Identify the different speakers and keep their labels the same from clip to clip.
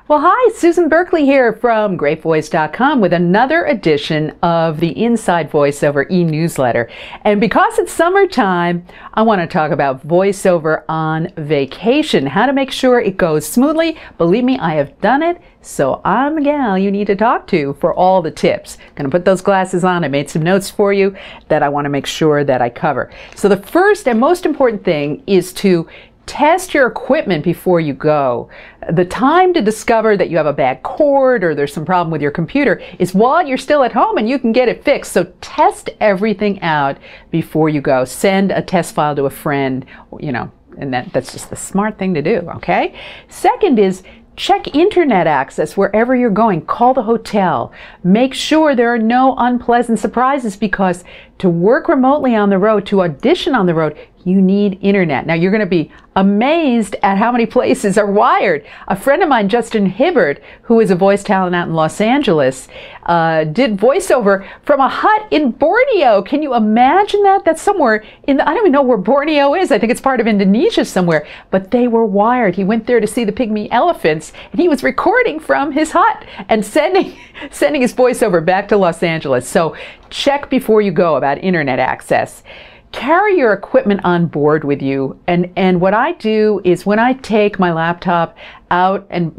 Speaker 1: Well, hi, Susan Berkley here from GreatVoice.com with another edition of the Inside VoiceOver e-newsletter. And because it's summertime, I want to talk about voiceover on vacation, how to make sure it goes smoothly. Believe me, I have done it, so I'm the gal you need to talk to for all the tips. Gonna put those glasses on. I made some notes for you that I want to make sure that I cover. So the first and most important thing is to test your equipment before you go. The time to discover that you have a bad cord or there's some problem with your computer is while you're still at home and you can get it fixed. So test everything out before you go. Send a test file to a friend, and that's just the smart thing to do, okay? Second is check internet access wherever you're going. Call the hotel. Make sure there are no unpleasant surprises, because to work remotely on the road, to audition on the road, you need internet. Now, you're going to be amazed at how many places are wired. A friend of mine, Justin Hibbert, who is a voice talent out in Los Angeles, did voiceover from a hut in Borneo. Can you imagine that? That's somewhere in I don't even know where Borneo is. I think it's part of Indonesia somewhere. But they were wired. He went there to see the pygmy elephants, and he was recording from his hut and sending his voiceover back to Los Angeles. So check before you go about internet access. Carry your equipment on board with you. And what I do is when I take my laptop out and,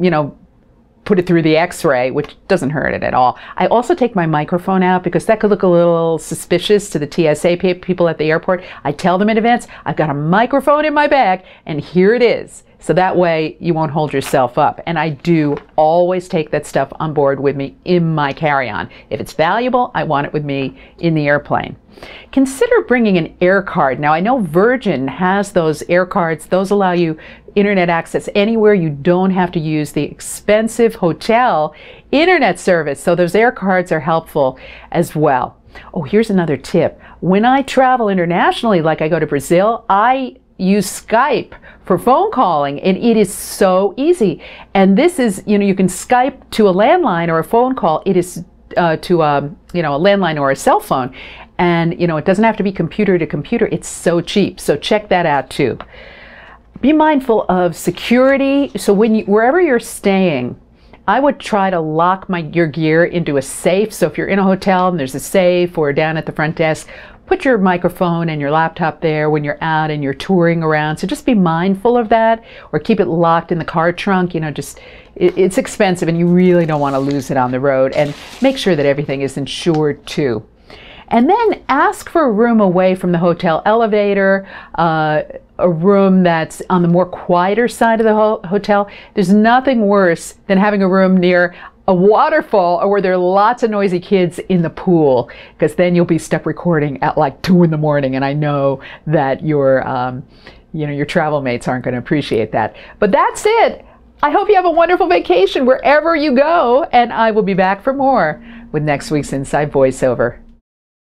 Speaker 1: put it through the x-ray, which doesn't hurt it at all, I also take my microphone out because that could look a little suspicious to the TSA people at the airport. I tell them in advance, I've got a microphone in my bag and here it is. So that way you won't hold yourself up. And I do always take that stuff on board with me in my carry-on. If it's valuable, I want it with me in the airplane. Consider bringing an air card. Now, I know Virgin has those air cards. Those allow you internet access anywhere. You don't have to use the expensive hotel internet service. So those air cards are helpful as well. Oh, here's another tip. When I travel internationally, like I go to Brazil, I use Skype for phone calling, and it is so easy. And this is, you can Skype to a landline or a phone call. It is to a landline or a cell phone. And, it doesn't have to be computer to computer. It's so cheap. So check that out too. Be mindful of security. So wherever you're staying, I would try to lock your gear into a safe. So if you're in a hotel and there's a safe, or down at the front desk, put your microphone and your laptop there when you're out and you're touring around. So just be mindful of that, or keep it locked in the car trunk. It's expensive and you really don't want to lose it on the road. And make sure that everything is insured too. And then ask for a room away from the hotel elevator, a room that's on the more quieter side of the hotel. There's nothing worse than having a room near a waterfall or where there are lots of noisy kids in the pool, because then you'll be stuck recording at like 2 in the morning. And I know that your travel mates aren't going to appreciate that. But that's it. I hope you have a wonderful vacation wherever you go. And I will be back for more with next week's Inside VoiceOver.